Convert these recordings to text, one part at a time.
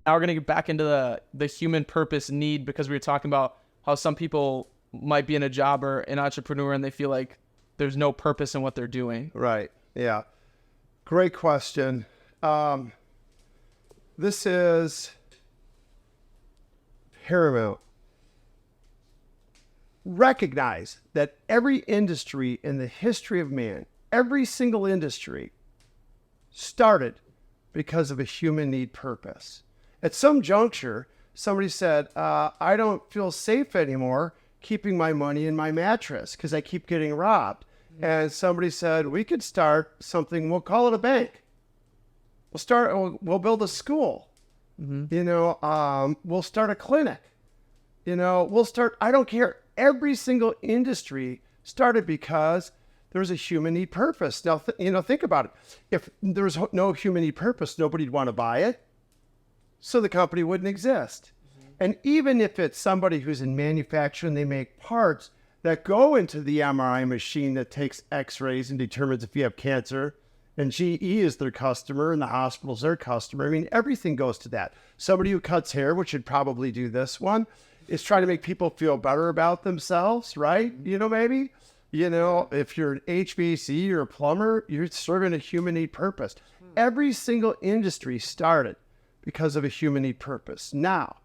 Now we're going to get back into the human purpose need, because we were talking about how some people might be in a job or an entrepreneur and they feel like there's no purpose in what they're doing. Right. Yeah. Great question. This is paramount. Recognize that every industry in the history of man, every single industry, started because of a human need purpose. At some juncture, somebody said, I don't feel safe anymore keeping my money in my mattress because I keep getting robbed. And somebody said, we could start something, we'll call it a bank. We'll build a school. We'll start a clinic. I don't care. Every single industry started because there's a human need purpose. Now, think about it. If there's no human need purpose, nobody'd want to buy it. So the company wouldn't exist. And even if it's somebody who's in manufacturing, they make parts that go into the MRI machine that takes x-rays and determines if you have cancer, and GE is their customer and the hospital's their customer. I mean, everything goes to that. Somebody who cuts hair, which should probably do this one, is trying to make people feel better about themselves, right? Maybe, if you're an HVAC or a plumber, you're serving a human need purpose. Every single industry started because of a human need purpose. Now,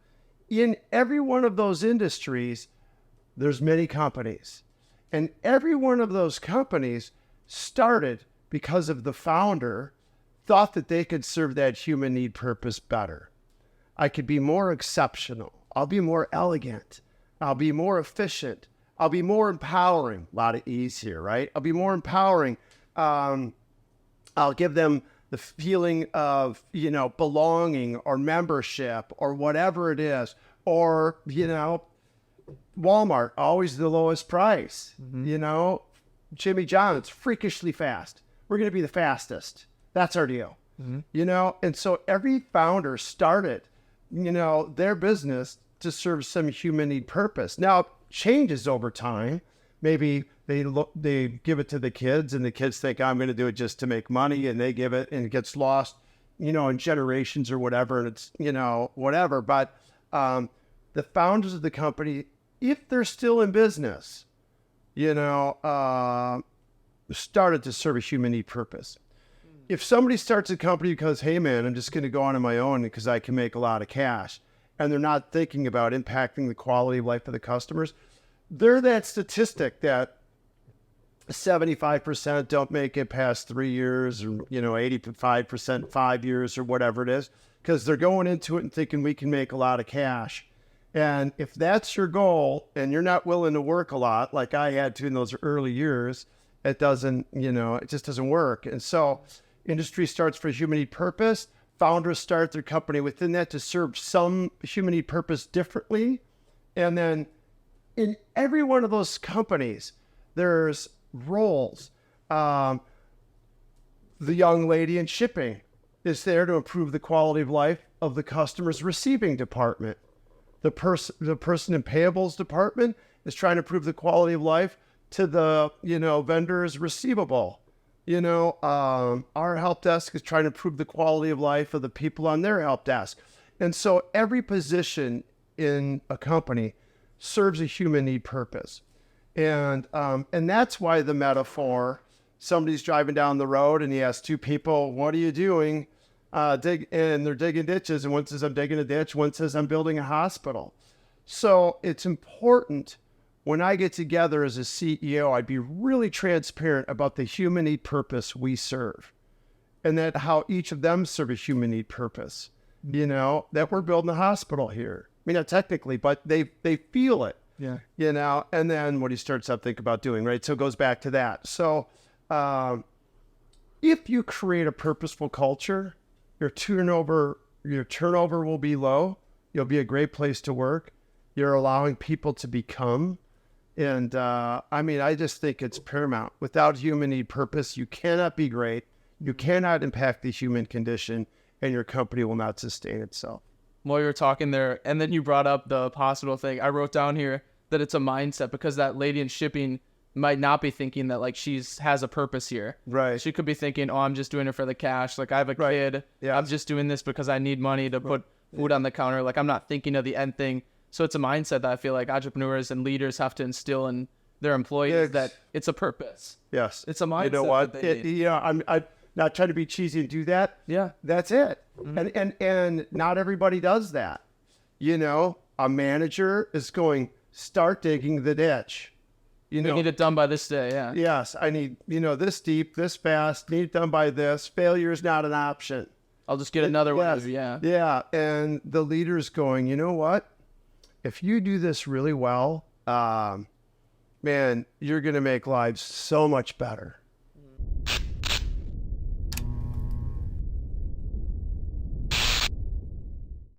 in every one of those industries, there's many companies. And every one of those companies started because of the founder thought that they could serve that human need purpose better. I could be more exceptional. I'll be more elegant. I'll be more efficient. I'll be more empowering. A lot of E's here, right? I'll be more empowering. I'll give them the feeling of, belonging or membership or whatever it is. Or, Walmart, always the lowest price. Jimmy John's, freakishly fast. We're going to be the fastest. That's our deal. And so every founder started, their business to serve some human need purpose. Now, it changes over time. Maybe they give it to the kids and the kids think, I'm going to do it just to make money, and they give it and it gets lost, in generations or whatever. And it's, whatever. But the founders of the company, if they're still in business, started to serve a human need purpose. If somebody starts a company because, hey man, I'm just going to go on my own because I can make a lot of cash, and they're not thinking about impacting the quality of life of the customers, they're that statistic that 75% don't make it past 3 years, or 85% 5 years, or whatever it is, because they're going into it and thinking we can make a lot of cash. And if that's your goal and you're not willing to work a lot, like I had to in those early years, it doesn't, it just doesn't work. And so industry starts for human need purpose. Founders start their company within that to serve some human need purpose differently. And then in every one of those companies, there's roles. The young lady in shipping is there to improve the quality of life of the customer's receiving department. The person in payables department is trying to improve the quality of life to the, vendor's receivable. Our help desk is trying to improve the quality of life of the people on their help desk. And so every position in a company serves a human need purpose. And that's why the metaphor, somebody's driving down the road and he asks two people, what are you doing? And they're digging ditches. And one says, I'm digging a ditch. One says, I'm building a hospital. So it's important when I get together as a CEO, I'd be really transparent about the human need purpose we serve, and that how each of them serve a human need purpose, that we're building a hospital here. I mean, not technically, but they feel it, and then what he starts up think about doing, right? So it goes back to that. So if you create a purposeful culture, your turnover will be low. You'll be a great place to work. You're allowing people to become. And I just think it's paramount. Without human need purpose, you cannot be great. You cannot impact the human condition, and your company will not sustain itself. While you were talking there, and then you brought up the hospital thing, I wrote down here that it's a mindset, because that lady in shipping might not be thinking that like has a purpose here. Right. She could be thinking, oh, I'm just doing it for the cash. Like I have a kid. Yeah. I'm just doing this because I need money to put food on the counter. Like I'm not thinking of the end thing. So it's a mindset that I feel like entrepreneurs and leaders have to instill in their employees, that it's a purpose. Yes. It's a mindset. You know what? that they need. I'm not trying to be cheesy and do that. Yeah. That's it. And not everybody does that. You know, a manager is going, start digging the ditch. You We know, need it done by this day. Yeah. yes, I need, this deep, this fast, need it done by this. Failure is not an option. I'll just get another one. Yes. Yeah. Yeah. And the leader's going, you know what? If you do this really well, man, you're going to make lives so much better.